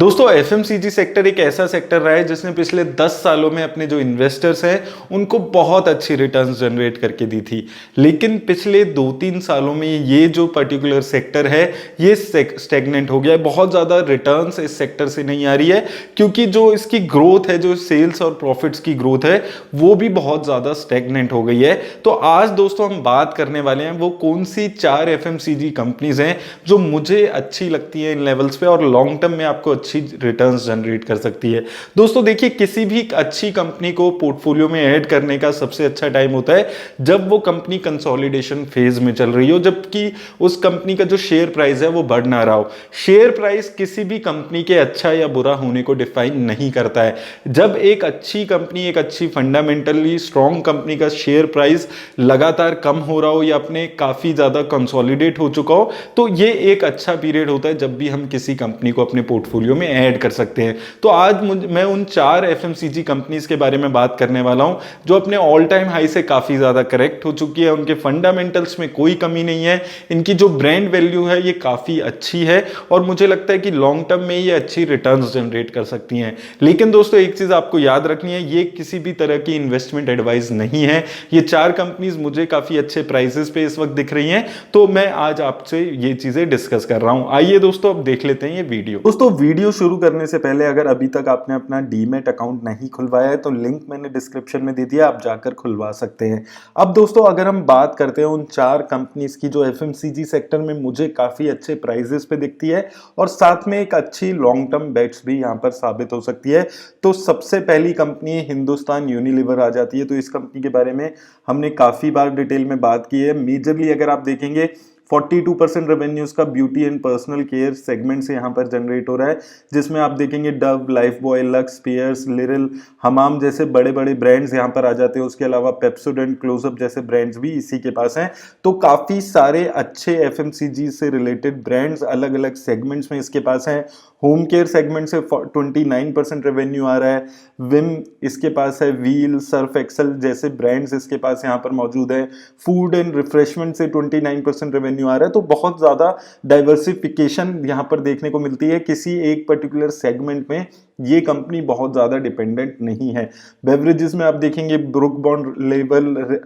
दोस्तों FMCG sector एक ऐसा सेक्टर रहा है जिसने पिछले 10 सालों में अपने जो इन्वेस्टर्स हैं उनको बहुत अच्छी रिटर्न्स जनरेट करके दी थी। लेकिन पिछले 2-3 सालों में ये जो पर्टिकुलर सेक्टर है ये स्टेगनेंट हो गया है। बहुत ज़्यादा रिटर्न्स इस सेक्टर से नहीं आ रही है क्योंकि जो इसकी ग्रोथ है, जो सेल्स और प्रॉफिट्स की ग्रोथ है वो भी बहुत ज़्यादा स्टेगनेंट हो गई है। तो आज दोस्तों हम बात करने वाले हैं वो कौन सी 4 एफएमसीजी कंपनीज हैं जो मुझे अच्छी लगती है इन लेवल्स पे और लॉन्ग टर्म में आपको अच्छी रिटर्न्स जनरेट कर सकती है। दोस्तों देखिए, किसी भी अच्छी कंपनी को पोर्टफोलियो में ऐड करने का सबसे अच्छा टाइम होता है जब वो कंपनी कंसोलिडेशन फेज में चल रही हो, जबकि उस कंपनी का जो शेयर प्राइस है वो बढ़ ना रहा हो। शेयर प्राइस किसी भी कंपनी के अच्छा या बुरा होने को डिफाइन नहीं करता है। जब एक अच्छी कंपनी, एक अच्छी फंडामेंटली स्ट्रॉन्ग कंपनी का शेयर प्राइस लगातार कम हो रहा हो या अपने काफी ज्यादा कंसोलिडेट हो चुका हो, तो ये एक अच्छा पीरियड होता है जब भी हम किसी कंपनी को अपने पोर्टफोलियो में ऐड कर सकते हैं। तो आज मैं उन 4 एफएमसीजी कंपनीज के बारे में बात करने वाला हूं जो अपने ऑल टाइम हाई से काफी ज्यादा करेक्ट हो चुकी है। उनके फंडामेंटल्स में कोई कमी नहीं है, इनकी जो ब्रांड वैल्यू है ये काफी अच्छी है और मुझे लगता है कि लॉन्ग टर्म में ये अच्छी रिटर्न्स जनरेट कर सकती हैं। लेकिन दोस्तों एक चीज आपको याद रखनी है, ये किसी भी तरह की इन्वेस्टमेंट एडवाइस नहीं है। ये 4 कंपनीज मुझे काफी अच्छे प्राइसेस पे इस वक्त दिख रही हैं, तो मैं आज आपसे ये चीजें डिस्कस कर रहा हूं। आइए दोस्तों अब देख लेते हैं ये वीडियो। दोस्तों वीडियो शुरू करने से पहले अगर अभी तक आपने अपना डीमैट अकाउंट नहीं खुलवाया है तो लिंक मैंने डिस्क्रिप्शन में दे दिया, आप जाकर खुलवा सकते हैं। अब दोस्तों अगर हम बात करते हैं उन 4 कंपनीज की जो एफएमसीजी सेक्टर में मुझे काफी अच्छे प्राइजेस पे दिखती है और साथ में एक अच्छी लॉन्ग टर्म बेट्स भी यहां पर साबित हो सकती है, तो सबसे पहली कंपनी हिंदुस्तान यूनिलीवर आ जाती है। तो इस कंपनी के बारे में हमने काफी बार डिटेल में बात की है। मेजरली अगर आप देखेंगे 42% रेवेन्यूज का beauty and personal care segment से यहाँ पर जनरेट हो रहा है, जिसमें आप देखेंगे Dove, Lifebuoy, Lux, Pears, Liril, Hamam जैसे बड़े बड़े ब्रांड्स यहाँ पर आ जाते हैं। उसके अलावा पेप्सोडेंट, क्लोजअप जैसे ब्रांड्स भी इसी के पास हैं। तो काफी सारे अच्छे एफएमसीजी से रिलेटेड ब्रांड्स अलग अलग सेगमेंट्स में इसके पास हैं। होम केयर सेगमेंट से 29% रेवेन्यू आ रहा है। विम इसके पास है, व्हील, सर्फ एक्सेल जैसे ब्रांड्स इसके पास यहाँ पर मौजूद है। फूड एंड रिफ्रेशमेंट से 29% रेवेन्यू आ रहा है। तो बहुत ज्यादा डाइवर्सिफिकेशन यहाँ पर देखने को मिलती है, किसी एक पर्टिकुलर सेगमेंट में ये कंपनी बहुत ज्यादा डिपेंडेंट नहीं है। बेवरेजेस में आप देखेंगे ब्रुक बॉन्ड, लेवल,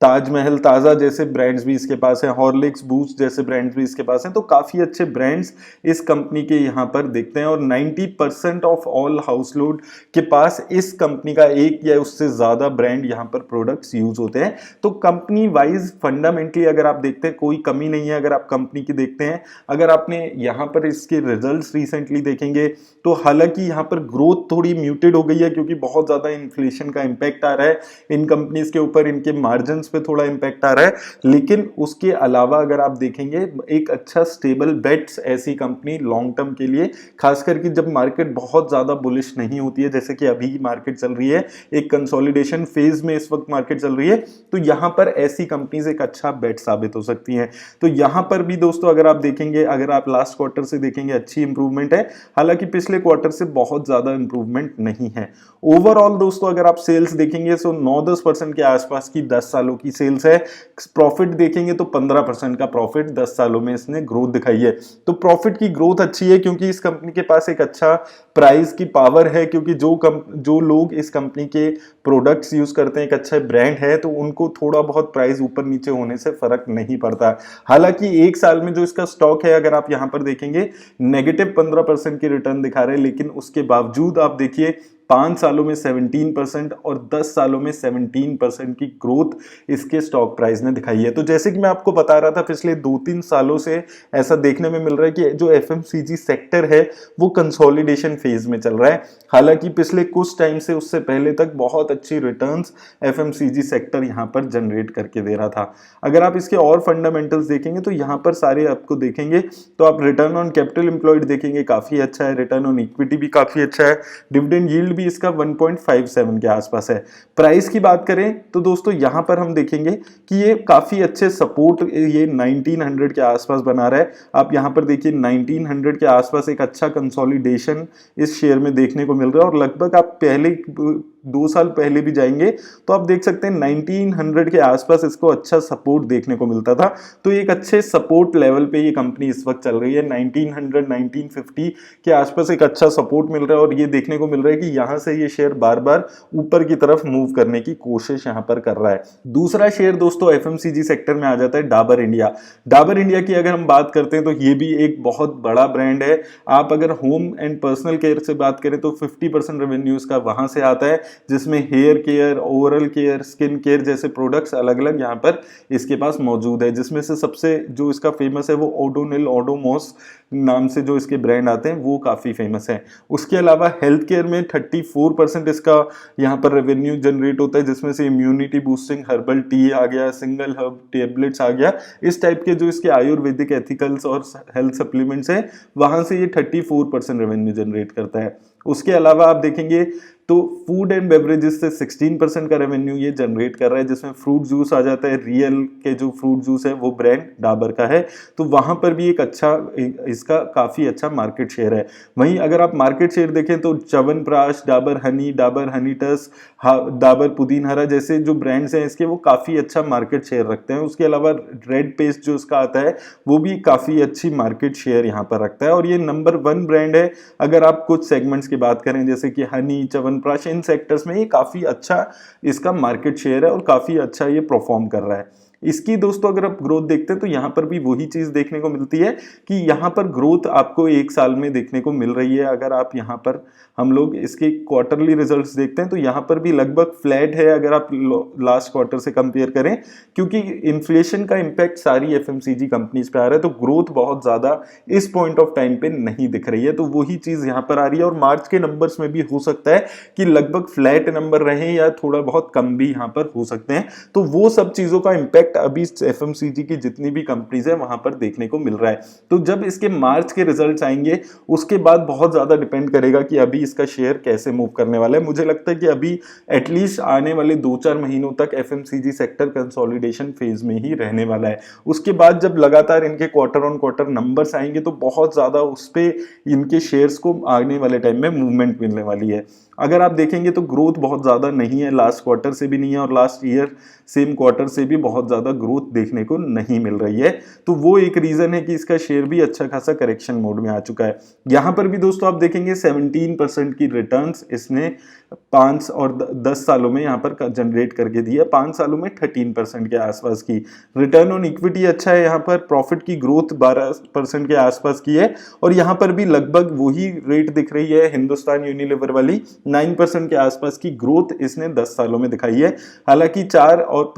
ताजमहल, ताजा जैसे ब्रांड्स भी इसके पास हैं। हॉर्लिक्स, बूस्ट जैसे ब्रांड्स भी इसके पास हैं। तो काफी अच्छे ब्रांड्स इस कंपनी के यहाँ पर दिखते हैं और 90% ऑफ ऑल हाउस होल्ड के पास इस कंपनी का एक या उससे ज्यादा ब्रांड यहाँ पर प्रोडक्ट्स यूज होते हैं। तो कंपनी वाइज फंडामेंटली अगर आप देखते हैं कोई कमी नहीं है। अगर आप कंपनी की देखते हैं, अगर आपने यहाँ पर इसके रिजल्ट्स रिसेंटली देखेंगे तो हालांकि यहाँ पर ग्रोथ थोड़ी म्यूटेड हो गई है क्योंकि बहुत ज्यादा इन्फ्लेशन का इंपैक्ट आ रहा है इन कंपनीज के ऊपर, इनके मार्जिन पे थोड़ा इंपैक्ट आ रहा है। लेकिन उसके अलावा अगर आप देखेंगे एक अच्छा स्टेबल बेट्स ऐसी कंपनी लॉन्ग टर्म के लिए, खासकर कि जब मार्केट बहुत ज्यादा बुलिश नहीं होती है, जैसे कि अभी मार्केट चल रही है, एक कंसोलिडेशन फेज में इस वक्त मार्केट चल रही है, तो यहां पर ऐसी कंपनीज एक अच्छा बेट साबित हो सकती हैं। तो यहां पर भी दोस्तों अगर आप देखेंगे, अगर आप लास्ट क्वार्टर से देखेंगे अच्छी इंप्रूवमेंट है, हालांकि पिछले क्वार्टर से बहुत ज्यादा इंप्रूवमेंट नहीं है। ओवरऑल दोस्तों अगर आप सेल्स देखेंगे तो 9-10% के आसपास की 10 सालों की सेल्स है। प्रॉफिट देखेंगे तो 15% का प्रॉफिट 10 सालों में इसने ग्रोथ दिखाई है। तो प्रॉफिट की ग्रोथ अच्छी है क्योंकि इस कंपनी के पास एक अच्छा प्राइस की पावर है, क्योंकि जो लोग इस कंपनी के प्रोडक्ट्स यूज करते हैं, एक अच्छा ब्रांड है, तो उनको थोड़ा बहुत प्राइस ऊपर नीचे होने से फर्क नहीं पड़ता। हालांकि एक साल में जो इसका स्टॉक है, अगर आप यहां पर देखेंगे नेगेटिव 15% की रिटर्न दिखा रहे हैं, लेकिन उसके बावजूद आप देखिए 5 सालों में 17% और 10 सालों में 17% की ग्रोथ इसके स्टॉक प्राइस ने दिखाई है। तो जैसे कि मैं आपको बता रहा था, पिछले 2-3 सालों से ऐसा देखने में मिल रहा है कि जो एफएमसीजी सेक्टर है वो कंसोलिडेशन फेज में चल रहा है। हालांकि पिछले कुछ टाइम से, उससे पहले तक बहुत अच्छी रिटर्न्स एफएमसीजी सेक्टर यहां पर जनरेट करके दे रहा था। अगर आप इसके और फंडामेंटल्स देखेंगे तो यहां पर सारे आपको देखेंगे, तो आप रिटर्न ऑन कैपिटल एम्प्लॉयड देखेंगे काफी अच्छा है, रिटर्न ऑन इक्विटी भी काफी अच्छा है, डिविडेंड यील्ड भी इसका 1.57 के आसपास है। प्राइस की बात करें तो दोस्तों यहां पर हम देखेंगे कि ये काफी अच्छे सपोर्ट ये 1900 के आसपास बना रहा है। आप यहां पर देखिए 1900 के आसपास एक अच्छा कंसोलिडेशन इस शेयर में देखने को मिल रहा है और लगभग आप पहले 2 साल पहले भी जाएंगे तो आप देख सकते हैं 1900 के आसपास इसको अच्छा सपोर्ट देखने को मिलता था। तो एक अच्छे सपोर्ट लेवल पे ये कंपनी इस वक्त चल रही है। 1900 1950 के आसपास एक अच्छा सपोर्ट मिल रहा है और ये देखने को मिल रहा है कि यहाँ से ये शेयर बार बार ऊपर की तरफ मूव करने की कोशिश यहाँ पर कर रहा है। दूसरा शेयर दोस्तों एफएमसीजी सेक्टर में आ जाता है डाबर इंडिया। डाबर इंडिया की अगर हम बात करते हैं तो ये भी एक बहुत बड़ा ब्रांड है। आप अगर होम एंड पर्सनल केयर से बात करें तो 50% रेवेन्यू इसका वहां से आता है, जिसमें hair care, oral care, skin care जैसे प्रोडक्ट्स अलग अलग यहाँ पर इसके पास मौजूद है। जिसमें से सबसे जो इसका फेमस है वो ओडोनिल, ओडोमोस नाम से जो इसके ब्रांड आते हैं वो काफी फेमस है। उसके अलावा हेल्थ केयर में 34% इसका यहाँ पर रेवेन्यू जनरेट होता है, जिसमें से इम्यूनिटी बूस्टिंग हर्बल टी आ गया, सिंगल हर्ब टेबलेट्स आ गया। इस टाइप के जो इसके आयुर्वेदिक एथिकल्स और हेल्थ सप्लीमेंट्स हैं वहां से ये 34% रेवेन्यू जनरेट करता है। उसके अलावा आप देखेंगे तो फूड एंड बेवरेजेस से 16% का रेवेन्यू ये जनरेट कर रहा है, जिसमें फ्रूट जूस आ जाता है। रियल के जो फ्रूट जूस है वो ब्रांड डाबर का है, तो वहां पर भी एक अच्छा इसका काफी अच्छा मार्केट शेयर है। वहीं अगर आप मार्केट शेयर देखें तो च्यवनप्राश, डाबर हनी टस, डाबर पुदीन हरा जैसे जो ब्रांड्स हैं इसके वो काफी अच्छा मार्केट शेयर रखते हैं। उसके अलावा रेड पेस्ट जो इसका आता है वो भी काफी अच्छी मार्केट शेयर यहाँ पर रखता है और ये नंबर 1 ब्रांड है। अगर आप कुछ सेगमेंट्स की बात करें जैसे कि हनी, च्यवनप्राश, इन सेक्टर्स में ये काफी अच्छा इसका मार्केट शेयर है और काफी अच्छा ये परफॉर्म कर रहा है। इसकी दोस्तों अगर आप ग्रोथ देखते हैं तो यहाँ पर भी वही चीज देखने को मिलती है कि यहाँ पर ग्रोथ आपको 1 साल में देखने को मिल रही है। अगर आप यहाँ पर हम लोग इसके क्वार्टरली रिजल्ट्स देखते हैं तो यहाँ पर भी लगभग फ्लैट है अगर आप लास्ट क्वार्टर से कंपेयर करें, क्योंकि इन्फ्लेशन का इम्पैक्ट सारी एफएमसीजी कंपनीज पे आ रहा है, तो ग्रोथ बहुत ज्यादा इस पॉइंट ऑफ टाइम पे नहीं दिख रही है। तो वही चीज यहाँ पर आ रही है और मार्च के नंबर्स में भी हो सकता है कि लगभग फ्लैट नंबर रहे या थोड़ा बहुत कम भी यहाँ पर हो सकते हैं। तो वो सब चीजों का इम्पैक्ट अभी एफएमसीजी की जितनी भी कंपनीज है वहां पर देखने को मिल रहा है। तो जब इसके मार्च के रिजल्ट्स आएंगे उसके बाद बहुत ज्यादा डिपेंड करेगा कि अभी इसका शेयर कैसे मूव करने वाला है। मुझे लगता है कि अभी एटलीस्ट आने वाले 2-4 महीनों तक एफएमसीजी सेक्टर कंसोलिडेशन फेज में ही रहने वाला है। उसके बाद जब लगातार इनके क्वार्टर ऑन क्वार्टर नंबर्स आएंगे तो बहुत ज्यादा उस पे इनके शेयर्स को आने वाले टाइम में मूवमेंट मिलने वाली है। अगर आप देखेंगे तो ग्रोथ बहुत ज्यादा नहीं है, लास्ट क्वार्टर से भी नहीं है और लास्ट ईयर सेम क्वार्टर से भी बहुत ज्यादा ग्रोथ देखने को नहीं मिल रही है। तो वो एक रीजन है कि इसका शेयर भी अच्छा खासा करेक्शन मोड में आ चुका है। यहां पर भी दोस्तों आप देखेंगे 17% की रिटर्न्स इसने 5 और 10 सालों में यहाँ पर जनरेट करके दी है। 5 सालों में 13% के आसपास की रिटर्न ऑन इक्विटी अच्छा है। यहाँ पर प्रॉफिट की ग्रोथ 12% के आसपास की है और यहाँ पर भी लगभग वही रेट दिख रही है हिंदुस्तान यूनिलीवर वाली, 9% के आसपास की ग्रोथ इसने 10 सालों में दिखाई है। हालांकि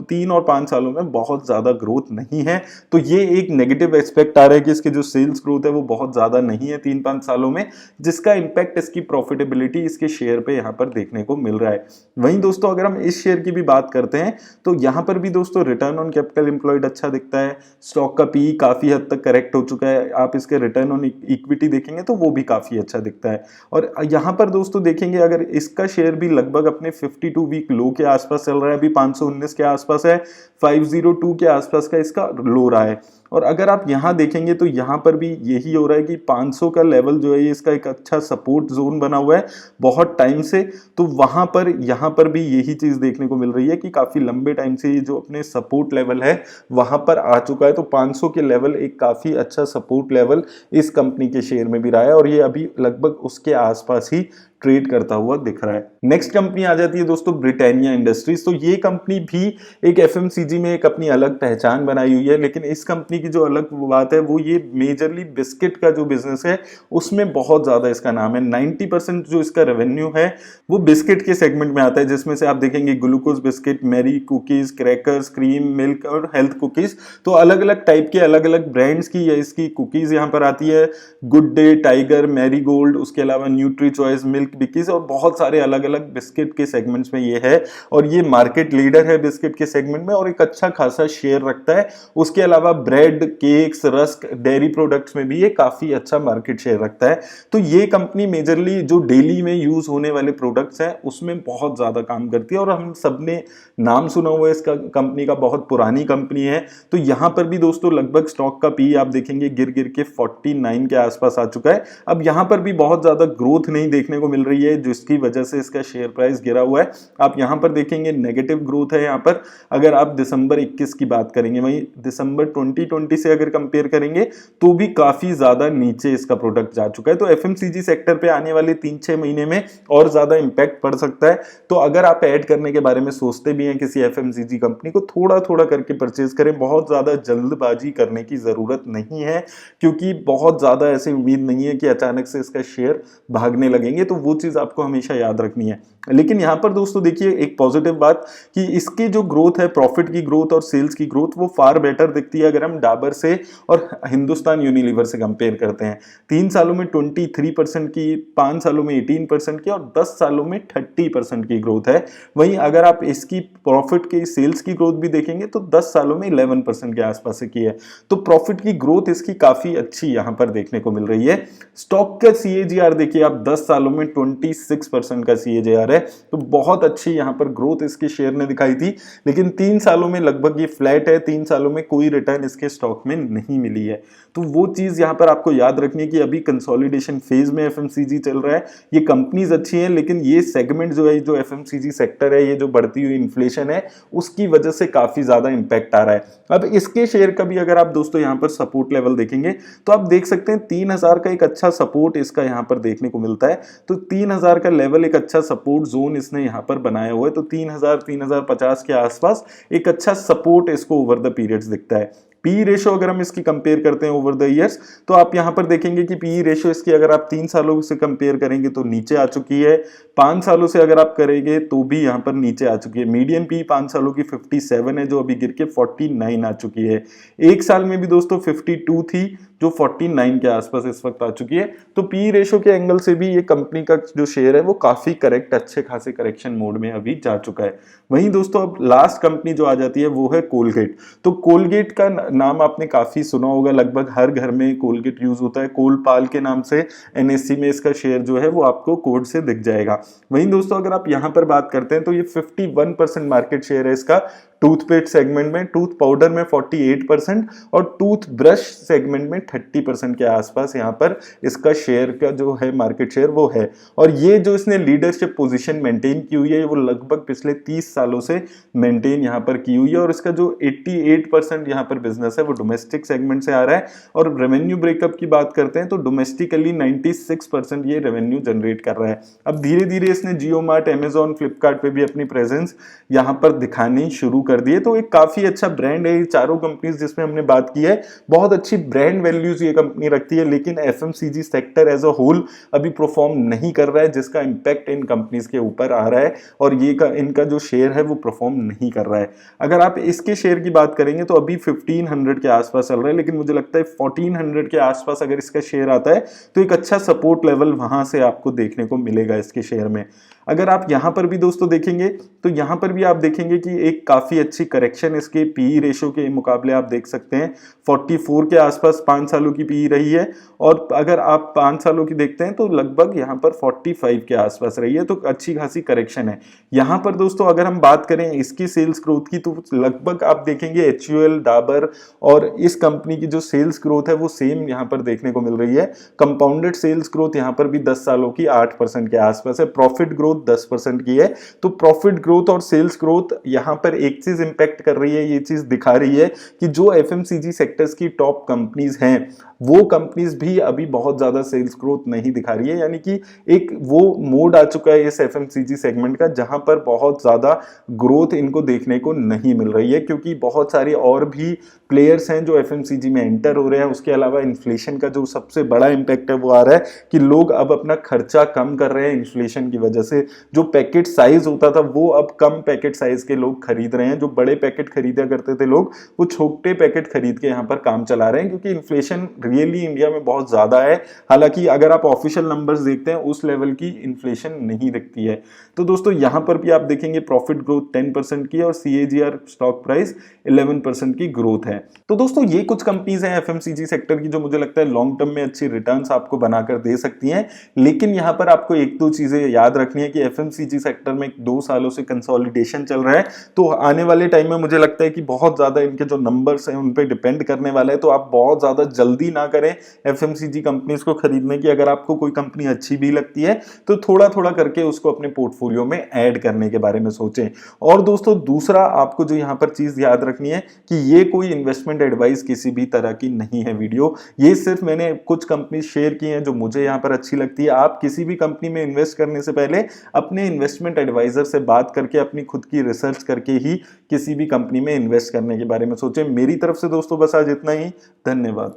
3 और 5 सालों में बहुत ज्यादा ग्रोथ नहीं है, तो ये एक नेगेटिव एस्पेक्ट आ रहा है कि इसके जो सेल्स ग्रोथ है वो बहुत ज्यादा नहीं है 3-5 सालों में, जिसका इंपैक्ट इसकी प्रॉफिटेबिलिटी इसके शेयर पे यहाँ पर देखने को मिल रहा है। वहीं दोस्तों अगर हम इस शेयर की भी बात करते हैं तो यहाँ पर भी दोस्तों रिटर्न ऑन कैपिटल एम्प्लॉयड अच्छा दिखता है। स्टॉक का पी काफी हद तक करेक्ट हो चुका है। आप इसके रिटर्न ऑन इक्विटी देखेंगे तो वो भी काफी अच्छा दिखता है। और यहाँ पर दोस्तों देखेंगे अगर इसका शेयर भी लगभग अपने 52 वीक लो के आसपास चल रहा है, अभी 519 के आसपास है, 502 के आसपास का इसका लो रहा है। और अगर आप यहाँ देखेंगे तो यहाँ पर भी यही हो रहा है कि 500 का लेवल जो है ये इसका एक अच्छा सपोर्ट जोन बना हुआ है बहुत टाइम से। तो वहां पर यहाँ पर भी यही चीज देखने को मिल रही है कि काफी लंबे टाइम से ये जो अपने सपोर्ट लेवल है वहां पर आ चुका है। तो 500 के लेवल एक काफी अच्छा सपोर्ट लेवल इस कंपनी के शेयर में भी रहा है और ये अभी लगभग उसके आसपास ही ट्रेड करता हुआ दिख रहा है। नेक्स्ट कंपनी आ जाती है दोस्तों ब्रिटानिया इंडस्ट्रीज। तो ये कंपनी भी एक एफएमसीजी में एक अपनी अलग पहचान बनाई हुई है, लेकिन इस कंपनी की जो अलग बात है वो ये मेजरली बिस्किट का जो बिजनेस है उसमें बहुत ज्यादा इसका नाम है। 90% जो इसका रेवेन्यू है वो बिस्किट के सेगमेंट में आता है, जिसमें से आप देखेंगे glucose biscuit, Marie cookies, crackers, cream, milk और हेल्थ कुकीज। तो अलग अलग टाइप के अलग अलग ब्रांड्स की इसकी कुकीज यहाँ पर आती है। Good day, tiger, Marie Gold, उसके अलावा न्यूट्री चॉइस, मिल्क बिकीज और बहुत सारे अलग अलग बिस्किट के सेगमेंट्स में ये है और ये मार्केट लीडर है बिस्किट के सेगमेंट में और एक अच्छा खासा शेयर रखता है। उसके अलावा bread bread, cakes, rusk, dairy products में भी ये काफी अच्छा मार्केट शेयर रखता है। तो ये कंपनी मेजरली जो डेली में यूज होने वाले प्रोडक्ट्स हैं उसमें बहुत ज्यादा काम करती है, और हम सबने नाम सुना हुआ है इसका कंपनी का, बहुत पुरानी कंपनी है। तो यहां पर भी दोस्तों लगभग स्टॉक का पी आप देखेंगे गिर गिर के 49 के आसपास आ चुका है। अब यहां पर भी बहुत ज्यादा ग्रोथ नहीं देखने को मिल रही है, जिसकी वजह से इसका शेयर प्राइस गिरा हुआ है। आप यहां पर देखेंगे नेगेटिव ग्रोथ है यहां पर। अगर आप दिसंबर 21 की बात करेंगे, वहीं दिसंबर 2020 से अगर कंपेयर करेंगे तो भी काफी ज्यादा नीचे इसका प्रोडक्ट जा चुका है। तो एफएमसीजी सेक्टर पे आने वाले 3-6 महीने में और ज्यादा इंपैक्ट पड़ सकता है। तो अगर आप ऐड करने के बारे में सोचते भी हैं किसी एफएमसीजी कंपनी को, थोड़ा थोड़ा करके परचेज करें, बहुत ज्यादा जल्दबाजी करने की जरूरत नहीं है, क्योंकि बहुत ज्यादा ऐसी उम्मीद नहीं है कि अचानक से इसका शेयर भागने लगेंगे। तो वो चीज आपको हमेशा याद रखनी है। लेकिन यहां पर दोस्तों देखिए एक पॉजिटिव बात कि इसकी जो ग्रोथ है, प्रॉफिट की ग्रोथ और सेल्स की ग्रोथ, वो फार बेटर दिखती है अगर हम डाबर से और हिंदुस्तान यूनिलीवर से कंपेयर करते हैं। 3 सालों में 23% की, 5 सालों में 18% की और 10 सालों में 30% की ग्रोथ है। वहीं अगर आप इसकी प्रॉफिट की, सेल्स की ग्रोथ भी देखेंगे तो 10 सालों में 11% के आसपास की है। तो प्रॉफिट की ग्रोथ इसकी काफी अच्छी यहां पर देखने को मिल रही है। स्टॉक का सीएजीआर देखिए आप, 10 सालों में 26% का सीएजीआर है। तो बहुत अच्छी यहां पर ग्रोथ इसके शेयर ने दिखाई थी। लेकिन 3 सालों में लगभग ये फ्लैट है, 3 सालों में कोई रिटर्न इसके स्टॉक में नहीं मिली है। तो वो चीज यहां पर आपको याद रखनी है कि अभी कंसोलिडेशन फेज में एफएमसीजी चल रहा है। ये कंपनीज अच्छी हैं, लेकिन ये सेगमेंट जो है, जो एफएमसीजी सेक्टर है, ये जो बढ़ती हुई इन्फ्लेशन है उसकी वजह से काफी ज्यादा इंपैक्ट आ रहा है। अब इसके शेयर का भी अगर आप दोस्तों यहां पर सपोर्ट लेवल देखेंगे तो आप देख सकते हैं 3000 का एक अच्छा सपोर्ट इसका यहां पर देखने को मिलता है। तो 3000 का लेवल एक अच्छा सपोर्ट जोन इसने यहां पर बनाया हुआ है। तो 3000, 3050 के आसपास एक अच्छा सपोर्ट इसको ओवर द पीरियड्स दिखता है। पी रेशो अगर हम इसकी कंपेयर करते हैं ओवर द ईयर्स, तो आप यहां पर देखेंगे कि पी रेशो इसकी अगर आप 3 सालों से कंपेयर करेंगे तो नीचे आ चुकी है, 5 सालों से अगर आप करेंगे तो भी यहां पर नीचे आ चुकी है। मीडियन पी 5 सालों की 57 है, जो अभी गिर के 49 आ चुकी है। एक साल में भी दोस्तों 52 थी, जो 49 के आसपास इस वक्त आ चुकी है। तो पी रेशो के एंगल से भी ये कंपनी का जो शेयर है वो काफी करेक्ट, अच्छे खासे करेक्शन मोड में अभी जा चुका है। वहीं दोस्तों अब लास्ट कंपनी जो आ जाती है वो है कोलगेट। तो कोलगेट का नाम आपने काफी सुना होगा, लगभग हर घर में कोलगेट यूज होता है। कोलपाल के नाम से एनएससी में इसका शेयर जो है वो आपको कोड से दिख जाएगा। वहीं दोस्तों अगर आप यहां पर बात करते हैं तो ये 51% मार्केट शेयर है इसका टूथपेस्ट सेगमेंट में, टूथ पाउडर में 48% और टूथ ब्रश सेगमेंट में 30% के आसपास यहाँ पर इसका शेयर का जो है मार्केट शेयर वो है। और ये जो इसने लीडरशिप पोजीशन मेंटेन की हुई है वो लगभग पिछले 30 सालों से मेंटेन यहाँ पर की हुई है। और इसका जो 88% यहाँ पर बिजनेस है वो डोमेस्टिक सेगमेंट से आ रहा है। और रेवेन्यू ब्रेकअप की बात करते हैं तो डोमेस्टिकली 96% ये रेवेन्यू जनरेट कर रहा है। अब धीरे धीरे इसने जियो मार्ट, अमेजॉन, फ्लिपकार्ट पे भी अपनी प्रेजेंस यहाँ पर दिखानी शुरू कर दिए। तो एक काफी अच्छा ब्रांड है। ये चारों कंपनीज जिसमें हमने बात की है, बहुत अच्छी ब्रांड वैल्यूज ये कंपनी रखती है। लेकिन FMCG sector as a whole अभी परफॉर्म नहीं कर रहा है, जिसका इंपैक्ट इन कंपनीज के ऊपर आ रहा है और ये इनका जो शेयर है वो परफॉर्म नहीं कर रहा है। अगर आप इसके शेयर की बात करेंगे तो अभी 1500 के आसपास चल रहा है, लेकिन मुझे लगता है 1400 के आसपास अगर इसका शेयर आता है तो एक अच्छा सपोर्ट लेवल वहां से आपको देखने को मिलेगा इसके शेयर में। अगर आप यहां पर भी दोस्तों देखेंगे तो यहां पर भी आप देखेंगे कि एक काफी अच्छी करेक्शन इसके पीई रेशो के मुकाबले आप देख सकते हैं। 44 के आसपास 5 सालों की पीई रही है, और अगर आप 5 सालों की देखते हैं तो लगभग यहां पर 45 के आसपास रही है। तो अच्छी खासी करेक्शन है यहां पर दोस्तों। अगर हम बात करें इसकी सेल्स ग्रोथ की तो लगभग आप देखेंगे एचयूएल, डाबर और इस कंपनी की जो सेल्स ग्रोथ है वो सेम यहां पर देखने को मिल रही है। कंपाउंडेड सेल्स ग्रोथ यहां पर भी 10 सालों की 8% के आसपास है। प्रॉफिट ग्रोथ 10% की है। तो प्रॉफिट ग्रोथ और सेल्स ग्रोथ यहां पर एक चीज इंपैक्ट कर रही है, ये चीज दिखा रही है कि जो एफएमसीजी सेक्टर्स की टॉप कंपनीज हैं वो कंपनीज भी अभी बहुत ज्यादा सेल्स ग्रोथ नहीं दिखा रही है। यानी कि एक वो मोड आ चुका है इस एफएमसीजी सेगमेंट का जहां पर बहुत ज्यादा ग्रोथ इनको देखने को नहीं मिल रही है, क्योंकि बहुत सारे और भी प्लेयर्स हैं जो एफएमसीजी में एंटर हो रहे हैं। उसके अलावा इन्फ्लेशन का जो सबसे बड़ा इंपैक्ट है वो आ रहा है कि लोग अब अपना खर्चा कम कर रहे हैं इन्फ्लेशन की वजह से। से जो पैकेट साइज होता था वो अब कम पैकेट साइज के लोग खरीद रहे हैं। जो बड़े पैकेट खरीदा करते थे लोग, वो छोटे पैकेट खरीद के यहाँ पर काम चला रहे हैं, क्योंकि इन्फ्लेशन रियली इंडिया में बहुत ज्यादा है। हालांकि अगर आप ऑफिशियल नंबर्स देखते हैं उस लेवल की इन्फ्लेशन नहीं दिखती है। तो दोस्तों यहाँ पर भी आप देखेंगे प्रॉफिट ग्रोथ 10% की और CAGR स्टॉक प्राइस 11% की ग्रोथ है। तो दोस्तों ये कुछ कंपनीज हैं FMCG सेक्टर की जो मुझे लगता है लॉन्ग टर्म में अच्छी रिटर्न्स आपको बनाकर दे सकती हैं। लेकिन यहाँ पर आपको एक दो चीजें याद रखनी है कि FMCG सेक्टर में 2 सालों से कंसोलिडेशन चल रहा है, तो आने वाले टाइम में मुझे लगता है कि बहुत ज्यादा इनके जो नंबर्स हैं उन पे डिपेंड करने वाला है। तो आप बहुत ज्यादा जल्दी ना करें FMCG कंपनीज को खरीदने की। अगर आपको कोई कंपनी अच्छी भी लगती है तो थोड़ा थोड़ा करके उसको अपने पोर्टफोलियो में ऐड करने के बारे में सोचें। और दोस्तों दूसरा आपको जो यहाँ पर चीज याद रखनी है कि ये कोई इन्वेस्टमेंट एडवाइस किसी भी तरह की नहीं है वीडियो, ये सिर्फ मैंने कुछ कंपनी शेयर की हैं जो मुझे यहाँ पर अच्छी लगती है। आप किसी भी कंपनी में इन्वेस्ट करने से पहले अपने इन्वेस्टमेंट एडवाइजर से बात करके अपनी खुद की रिसर्च करके ही किसी भी कंपनी में इन्वेस्ट करने के बारे में सोचें। मेरी तरफ से दोस्तों बस आज इतना ही। धन्यवाद।